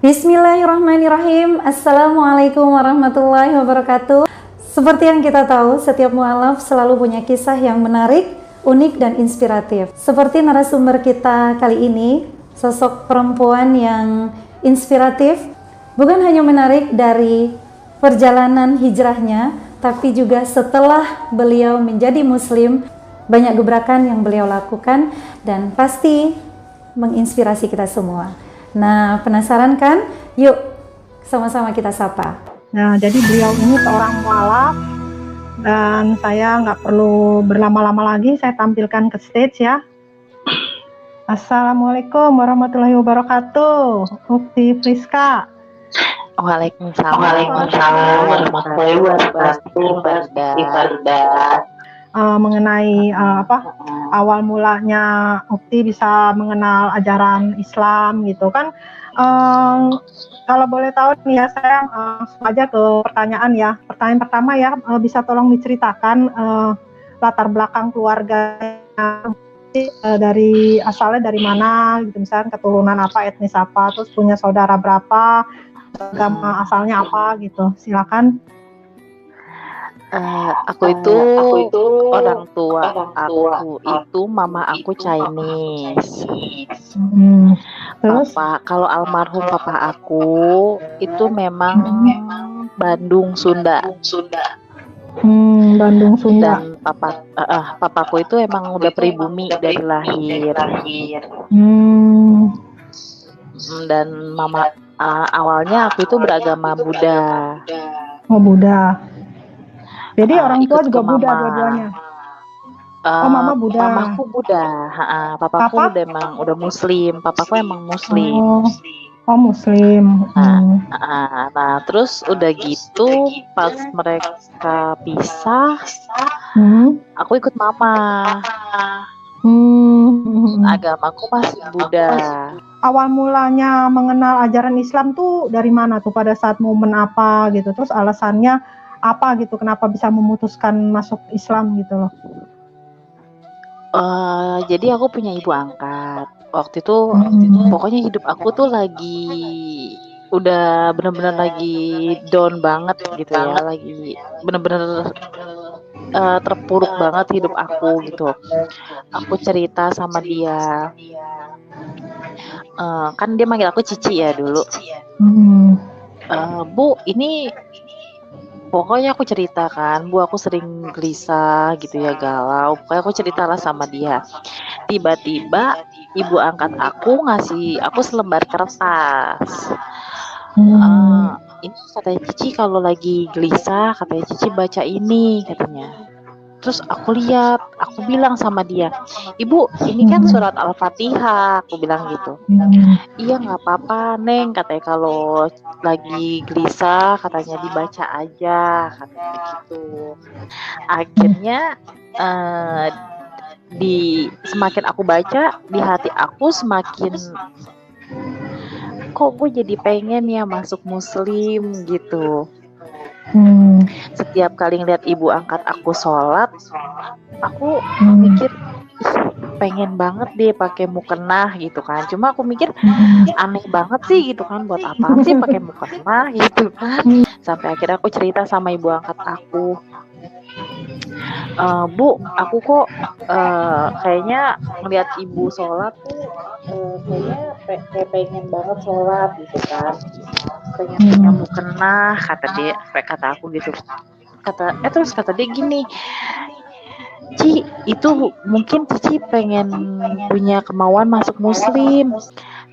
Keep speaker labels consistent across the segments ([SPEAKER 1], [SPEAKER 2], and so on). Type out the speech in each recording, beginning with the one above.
[SPEAKER 1] Bismillahirrahmanirrahim. Assalamualaikum warahmatullahi wabarakatuh. Seperti yang kita tahu, setiap mualaf selalu punya kisah yang menarik, unik, dan inspiratif. Seperti narasumber kita kali ini, sosok perempuan yang inspiratif, bukan hanya menarik dari perjalanan hijrahnya, tapi juga setelah beliau menjadi muslim, banyak gebrakan yang beliau lakukan dan pasti menginspirasi kita semua. Nah, penasaran kan? Yuk, sama-sama kita sapa.
[SPEAKER 2] Nah, jadi beliau ini seorang mualaf dan saya nggak perlu berlama-lama lagi, saya tampilkan ke stage ya. Assalamualaikum warahmatullahi wabarakatuh, Ukti Friska.
[SPEAKER 3] Waalaikumsalam warahmatullahi wabarakatuh, Farida.
[SPEAKER 2] Mengenai awal mulanya Ukti bisa mengenal ajaran Islam gitu kan. Kalau boleh tahu nih ya, saya langsung aja ke pertanyaan ya. Pertanyaan pertama ya, bisa tolong diceritakan latar belakang keluarganya, dari asalnya dari mana gitu, misalnya keturunan apa, etnis apa, terus punya saudara berapa, agama asalnya apa gitu. Silakan.
[SPEAKER 3] Aku itu orang tua aku itu mama aku Chinese.
[SPEAKER 2] Terus
[SPEAKER 3] Kalau almarhum papa aku itu memang Bandung Sunda.
[SPEAKER 2] Bandung Sunda.
[SPEAKER 3] Dan papaku itu emang udah pribumi dari lahir. Dan mama awalnya aku itu beragama Buddha.
[SPEAKER 2] Oh, Buddha. Jadi orang tua juga Buddha dua-duanya. Mama Buddha.
[SPEAKER 3] Mamaku Buddha, papaku udah Muslim. Papaku emang Muslim.
[SPEAKER 2] Oh, Muslim.
[SPEAKER 3] Nah, terus udah gitu pas mereka pisah, aku ikut mama. Agamaku masih Buddha.
[SPEAKER 2] Awal mulanya mengenal ajaran Islam tuh dari mana tuh, pada saat momen apa gitu, terus alasannya apa gitu, kenapa bisa memutuskan masuk Islam gitu loh?
[SPEAKER 3] Jadi aku punya ibu angkat. Waktu itu pokoknya hidup aku tuh udah bener-bener lagi down banget gitu ya, lagi bener-bener terpuruk banget hidup aku gitu. Aku cerita sama dia, kan dia manggil aku Cici ya dulu. Bu, ini pokoknya aku ceritakan, Bu, aku sering gelisah gitu ya, galau. Pokoknya aku ceritalah sama dia. Tiba-tiba ibu angkat aku ngasih aku selembar kertas. Ini katanya Cici kalau lagi gelisah, katanya Cici baca ini katanya. Terus aku lihat, aku bilang sama dia, Ibu, ini kan surat Al-Fatihah, aku bilang gitu. Iya, nggak apa-apa, Neng, katanya kalau lagi gelisah, katanya dibaca aja, katanya gitu. Akhirnya semakin aku baca, di hati aku semakin kok gue jadi pengen ya masuk Muslim gitu. Setiap kali ngeliat ibu angkat aku sholat, aku mikir pengen banget deh pakai mukena gitu kan. Cuma aku mikir aneh banget sih gitu kan, buat apa sih pakai mukena gitu kan. Sampai akhirnya aku cerita sama ibu angkat aku, Bu, aku kok kayaknya ngeliat ibu sholat tuh kayaknya pengen banget sholat gitu kan, pengen punya mukena, kata aku gitu. Terus kata dia gini, Ci, itu mungkin Cici pengen punya kemauan masuk Muslim.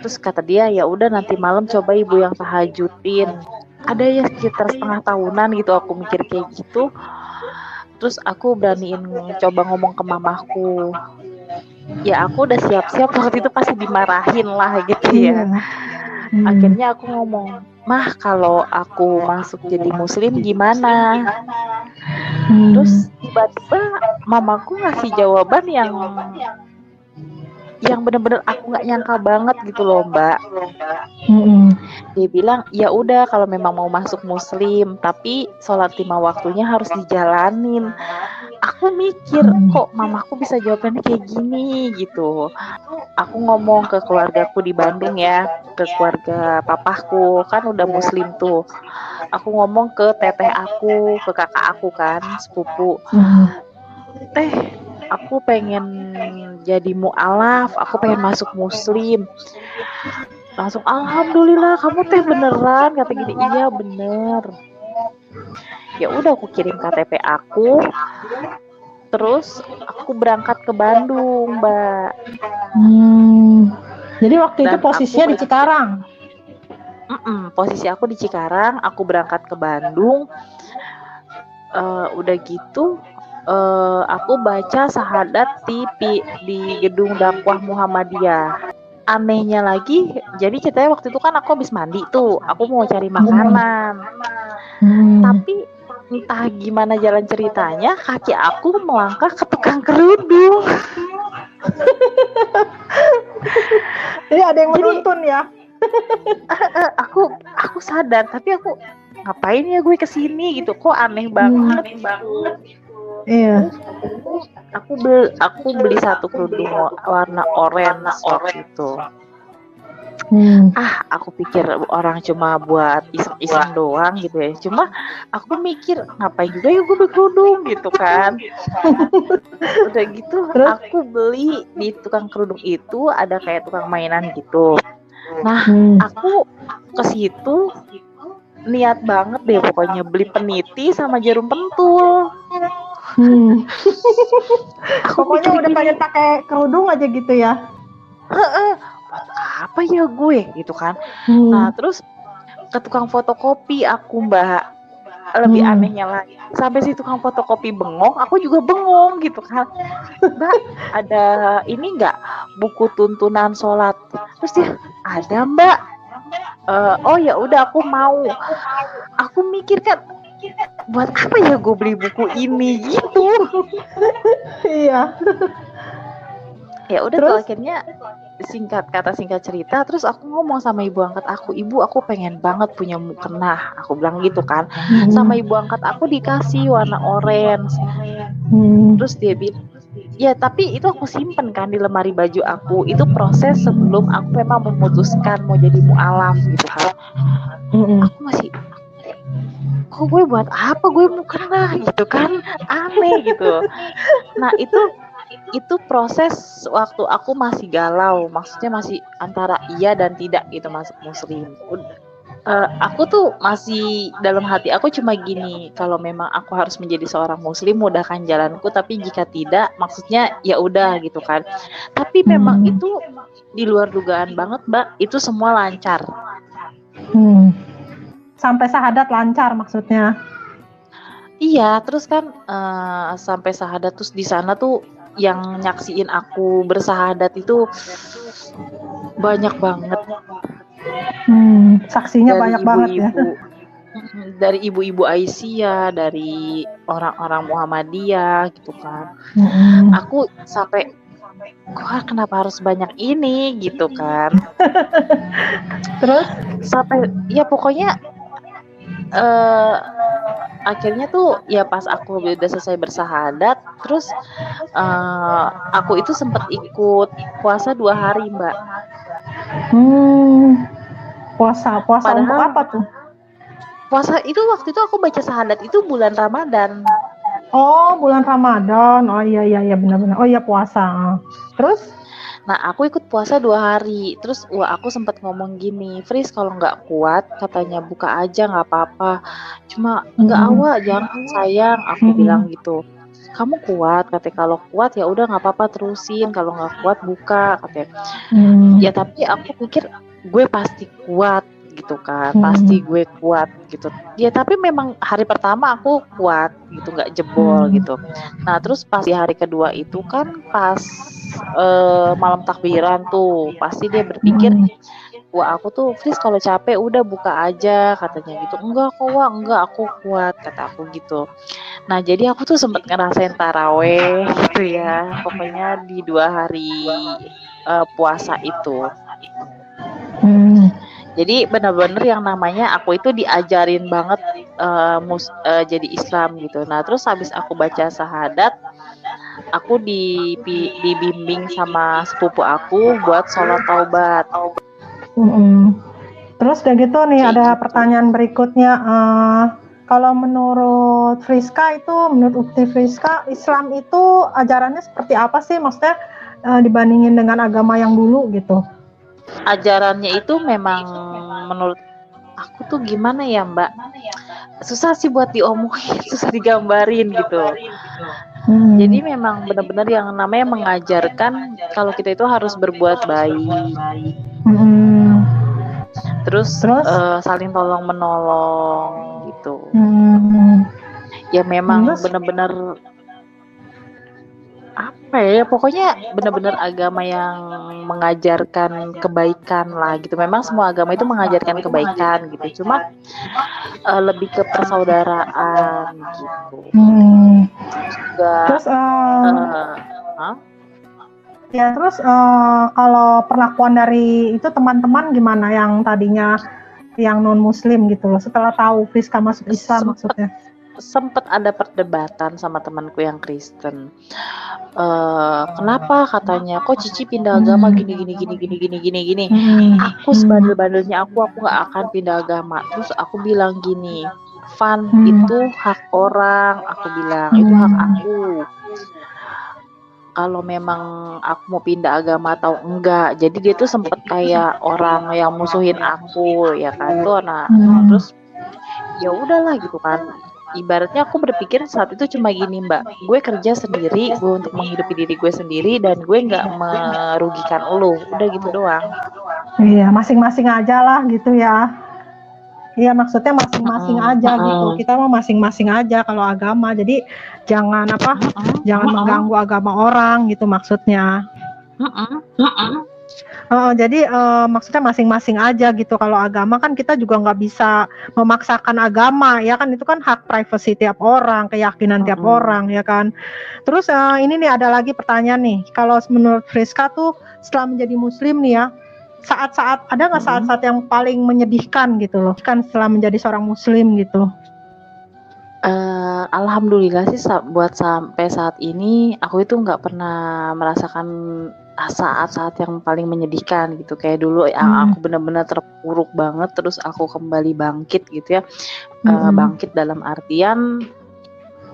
[SPEAKER 3] Terus kata dia, ya udah nanti malam coba ibu yang tahajudin. Ada ya sekitar setengah tahunan gitu aku mikir kayak gitu. Terus aku beraniin coba ngomong ke mamaku. Ya aku udah siap-siap, waktu itu pasti dimarahin lah gitu ya. Akhirnya aku ngomong, Mah, kalau aku masuk jadi Muslim gimana? Terus tiba-tiba mamaku ngasih jawaban yang yang bener-bener aku nggak nyangka banget gitu loh Mbak. Dia bilang ya udah kalau memang mau masuk muslim tapi sholat 5 waktunya harus dijalanin. Aku mikir kok mamaku bisa jawabannya kayak gini gitu. Aku ngomong ke keluargaku di Bandung ya, ke keluarga papaku kan udah muslim tuh. Aku ngomong ke teteh aku, ke kakak aku kan sepupu, teh aku pengen jadi mu'alaf, aku pengen masuk muslim. Langsung alhamdulillah kamu teh beneran, kata gini. Iya bener. Ya udah aku kirim KTP aku, terus aku berangkat ke Bandung Mbak.
[SPEAKER 2] Jadi waktu itu posisinya di Cikarang.
[SPEAKER 3] Posisi aku di Cikarang, aku berangkat ke Bandung. Udah gitu aku baca syahadat di gedung dakwah Muhammadiyah. Anehnya lagi, jadi ceritanya waktu itu kan aku habis mandi tuh, aku mau cari makanan. Tapi entah gimana jalan ceritanya, kaki aku melangkah ke tukang kerudung.
[SPEAKER 2] Jadi ada yang menuntun ya?
[SPEAKER 3] Aku sadar, tapi aku ngapain ya gue kesini gitu, kok aneh banget.
[SPEAKER 2] Iya.
[SPEAKER 3] Aku beli satu kerudung warna oranye waktu itu. Aku pikir orang cuma buat iseng-iseng doang gitu ya. Cuma aku mikir ngapain juga ya gue beli kerudung gitu kan. Udah gitu aku beli di tukang kerudung itu ada kayak tukang mainan gitu. Nah aku ke situ niat banget deh pokoknya beli peniti sama jarum pentul.
[SPEAKER 2] Pokoknya udah pengen pakai kerudung aja gitu ya.
[SPEAKER 3] Apa ya gue gitu kan. Nah terus ke tukang fotokopi aku Mbak. Lebih anehnya lagi, sampai si tukang fotokopi bengong, aku juga bengong gitu kan. Mbak ada ini nggak buku tuntunan sholat? Terus dia ada Mbak. Oh ya udah aku mau. Aku mikir kan buat apa ya gue beli buku ini gitu.
[SPEAKER 2] Iya.
[SPEAKER 3] Ya udah tuh akhirnya singkat cerita, terus aku ngomong sama ibu angkat aku, ibu aku pengen banget punya mukena, aku bilang gitu kan. Sama ibu angkat aku dikasih warna orange. Terus dia bilang ya tapi itu aku simpen kan di lemari baju aku, itu proses sebelum aku memang memutuskan mau jadi mu'alaf gitu kan. Aku masih kok gue buat apa gue mukena gitu kan, aneh gitu. Nah itu proses waktu aku masih galau, maksudnya masih antara iya dan tidak gitu masuk muslim. Aku tuh masih dalam hati aku cuma gini, kalau memang aku harus menjadi seorang muslim mudahkan jalanku, tapi jika tidak maksudnya ya udah gitu kan. Tapi memang itu di luar dugaan banget Mbak, itu semua lancar.
[SPEAKER 2] Sampai syahadat lancar maksudnya.
[SPEAKER 3] Iya, terus kan sampai syahadat, terus di sana tuh yang nyaksiin aku bersahadat itu banyak banget.
[SPEAKER 2] Saksinya
[SPEAKER 3] dari
[SPEAKER 2] banyak banget ya.
[SPEAKER 3] Dari ibu-ibu Aisyah, dari orang-orang Muhammadiyah gitu kan. Aku sampai kenapa harus banyak ini gitu kan.
[SPEAKER 2] Terus
[SPEAKER 3] sampai ya pokoknya akhirnya tuh ya pas aku udah selesai bersahadat, terus aku itu sempat ikut puasa 2 hari Mbak.
[SPEAKER 2] Puasa padahal, untuk apa tuh?
[SPEAKER 3] Puasa itu waktu itu aku baca syahadat itu bulan Ramadan.
[SPEAKER 2] Oh bulan Ramadan, oh iya benar-benar, oh iya puasa. Terus?
[SPEAKER 3] Nah aku ikut puasa 2 hari, terus aku sempat ngomong gini, Fris kalau nggak kuat katanya buka aja nggak apa-apa, cuma nggak awal jangan sayang, aku bilang gitu. Kamu kuat, katanya kalau kuat ya udah nggak apa-apa terusin, kalau nggak kuat buka, katanya. Ya tapi aku pikir gue pasti kuat gitu kan, pasti gue kuat gitu. Ya tapi memang hari pertama aku kuat gitu, nggak jebol gitu. Nah terus pas di hari kedua itu kan pas malam takbiran tuh pasti dia berpikir wah aku tuh Fris kalau capek udah buka aja katanya gitu. Enggak aku kuat kata aku gitu. Nah jadi aku tuh sempat ngerasain taraweh gitu ya, pokoknya di 2 hari puasa itu.
[SPEAKER 2] Hmm.
[SPEAKER 3] Jadi benar-benar yang namanya aku itu diajarin banget jadi Islam gitu. Nah terus habis aku baca syahadat, aku dibimbing sama sepupu aku buat sholat taubat.
[SPEAKER 2] Terus udah gitu nih
[SPEAKER 3] Kayak
[SPEAKER 2] ada
[SPEAKER 3] gitu.
[SPEAKER 2] pertanyaan berikutnya. Kalau menurut Friska itu, menurut Ukti Friska, Islam itu ajarannya seperti apa sih? Maksudnya dibandingin dengan agama yang dulu gitu.
[SPEAKER 3] Ajarannya itu memang menurut aku tuh gimana ya Mbak, susah sih buat diomongin, susah digambarin gitu. Jadi memang benar-benar yang namanya mengajarkan kalau kita itu harus berbuat baik, terus saling tolong menolong gitu. Ya memang benar-benar apa ya, pokoknya benar-benar agama yang mengajarkan kebaikan lah gitu. Memang semua agama itu mengajarkan kebaikan gitu, cuma lebih ke persaudaraan gitu.
[SPEAKER 2] Terus ya terus kalau perlakuan dari itu teman-teman gimana yang tadinya yang non muslim gitu loh, setelah tahu Friska masuk Islam maksudnya?
[SPEAKER 3] Sempet ada perdebatan sama temanku yang Kristen. Kenapa katanya kok Cici pindah agama gini. Aku sebandel-bandelnya aku nggak akan pindah agama. Terus aku bilang gini, Van, itu hak orang. Aku bilang itu hak aku. Kalau memang aku mau pindah agama atau enggak. Jadi dia tuh sempet kayak orang yang musuhin aku ya kan tuh anak. Terus ya udahlah gitu kan. Ibaratnya aku berpikir saat itu cuma gini Mbak, gue kerja sendiri, gue untuk menghidupi diri gue sendiri dan gue nggak merugikan lo, udah gitu doang.
[SPEAKER 2] Iya, masing-masing aja lah gitu ya. Iya, maksudnya masing-masing aja gitu. Kita mau masing-masing aja kalau agama. Jadi jangan jangan mengganggu agama orang gitu maksudnya. Jadi maksudnya masing-masing aja gitu. Kalau agama kan kita juga nggak bisa memaksakan agama ya kan, itu kan hak privasi tiap orang, keyakinan tiap orang ya kan. Terus ini nih ada lagi pertanyaan nih, kalau menurut Friska tuh setelah menjadi muslim nih ya, saat-saat ada nggak saat-saat yang paling menyedihkan gitu loh kan setelah menjadi seorang muslim gitu?
[SPEAKER 3] Alhamdulillah sih buat sampai saat ini aku itu nggak pernah merasakan saat-saat yang paling menyedihkan gitu. Kayak dulu aku benar-benar terpuruk banget, terus aku kembali bangkit gitu ya. Bangkit dalam artian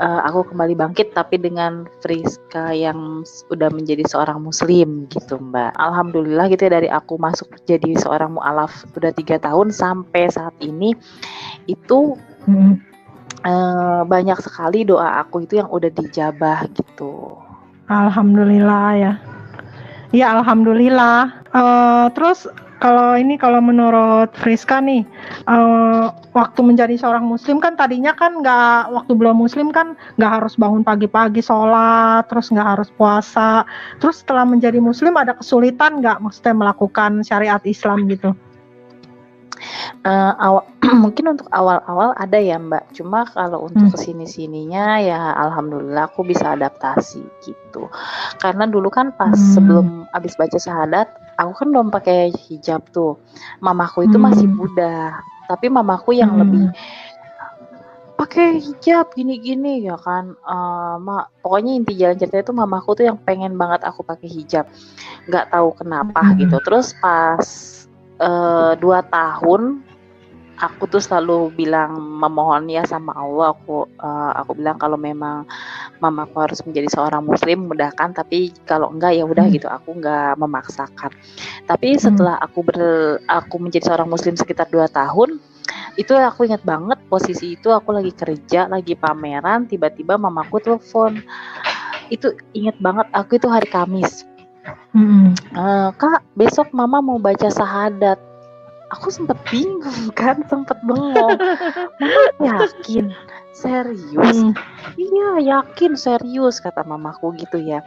[SPEAKER 3] aku kembali bangkit tapi dengan Friska yang udah menjadi seorang muslim gitu Mbak. Alhamdulillah gitu ya, dari aku masuk jadi seorang mu'alaf udah 3 tahun sampai saat ini itu banyak sekali doa aku itu yang udah dijabah gitu.
[SPEAKER 2] Alhamdulillah ya. Ya alhamdulillah. Terus kalau menurut Friska nih, waktu menjadi seorang muslim kan tadinya kan waktu belum muslim kan nggak harus bangun pagi-pagi sholat, terus nggak harus puasa. Terus setelah menjadi muslim ada kesulitan nggak maksudnya melakukan syariat Islam gitu?
[SPEAKER 3] Mungkin untuk awal-awal ada ya Mbak, cuma kalau untuk kesini-sininya ya alhamdulillah aku bisa adaptasi gitu. Karena dulu kan pas sebelum abis baca syahadat, aku kan belum pakai hijab tuh. Mamaku itu masih Buddha, tapi mamaku yang lebih pakai hijab gini-gini ya kan. Pokoknya inti jalan ceritanya itu mamaku tuh yang pengen banget aku pakai hijab, nggak tahu kenapa gitu. Terus pas 2 tahun aku tuh selalu bilang memohon ya sama Allah, aku bilang kalau memang mamaku harus menjadi seorang muslim mudahkan, tapi kalau enggak ya udah gitu, aku enggak memaksakan. Tapi setelah aku menjadi seorang muslim sekitar 2 tahun, itu aku ingat banget posisi itu aku lagi kerja, lagi pameran, tiba-tiba mamaku telepon. Itu ingat banget, aku itu hari Kamis. Kak, besok mama mau baca syahadat. Aku sempet bingung kan, sempet bengong. Mama yakin? Serius? Iya yakin serius, kata mamaku gitu ya.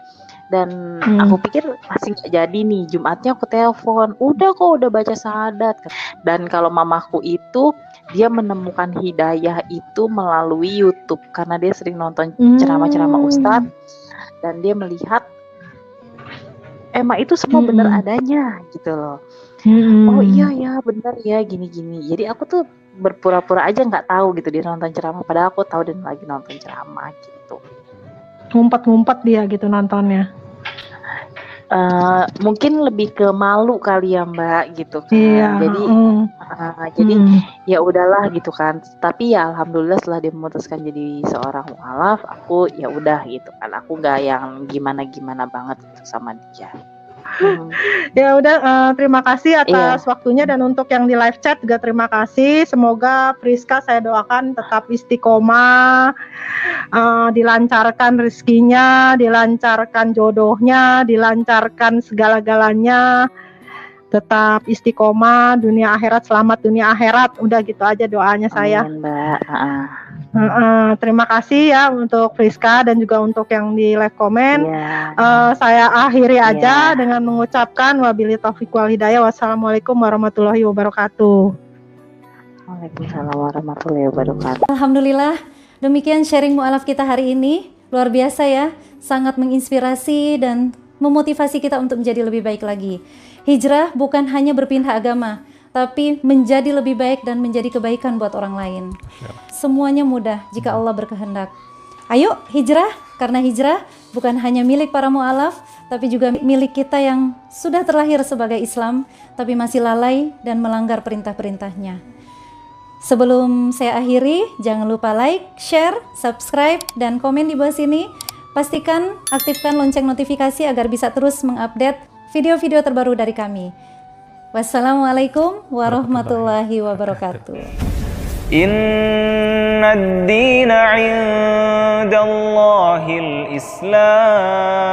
[SPEAKER 3] Dan aku pikir masih gak jadi nih, Jumatnya aku telepon, udah kok udah baca syahadat. Dan kalau mamaku itu, dia menemukan hidayah itu melalui YouTube, karena dia sering nonton ceramah-ceramah Ustadz, dan dia melihat emang itu semua benar adanya gitu loh. Oh iya ya benar ya gini-gini. Jadi aku tuh berpura-pura aja nggak tahu gitu dia nonton ceramah, padahal aku tahu dan lagi nonton ceramah gitu.
[SPEAKER 2] Ngumpet-ngumpet dia gitu nontonnya.
[SPEAKER 3] Mungkin lebih ke malu kali ya Mbak gitu kan.
[SPEAKER 2] Iya.
[SPEAKER 3] Jadi ya udahlah gitu kan. Tapi ya alhamdulillah setelah dia memutuskan jadi seorang mualaf, aku ya udah gitu kan. Aku nggak yang gimana-gimana banget gitu sama dia.
[SPEAKER 2] Ya udah, terima kasih atas waktunya, dan untuk yang di live chat juga terima kasih. Semoga Priska saya doakan tetap istiqomah, dilancarkan rezekinya, dilancarkan jodohnya, dilancarkan segala-galanya, tetap istiqomah dunia akhirat, selamat dunia akhirat. Udah gitu aja doanya saya.
[SPEAKER 3] Amin, Mbak.
[SPEAKER 2] Terima kasih ya untuk Priska dan juga untuk yang di live komen. Saya akhiri aja dengan mengucapkan wabillahi taufiq wal hidayah. Wassalamualaikum warahmatullahi wabarakatuh.
[SPEAKER 3] Waalaikumsalam warahmatullahi wabarakatuh.
[SPEAKER 1] Alhamdulillah, demikian sharing mualaf kita hari ini. Luar biasa ya, sangat menginspirasi dan memotivasi kita untuk menjadi lebih baik lagi. Hijrah bukan hanya berpindah agama, tapi menjadi lebih baik dan menjadi kebaikan buat orang lain. Semuanya mudah jika Allah berkehendak. Ayo hijrah, karena hijrah bukan hanya milik para mualaf, tapi juga milik kita yang sudah terlahir sebagai Islam, tapi masih lalai dan melanggar perintah-perintahnya. Sebelum saya akhiri, jangan lupa like, share, subscribe, dan komen di bawah sini. Pastikan aktifkan lonceng notifikasi agar bisa terus mengupdate video-video terbaru dari kami. Wassalamualaikum warahmatullahi wabarakatuh.
[SPEAKER 4] Inna ad-dina 'inda Allahil Islam.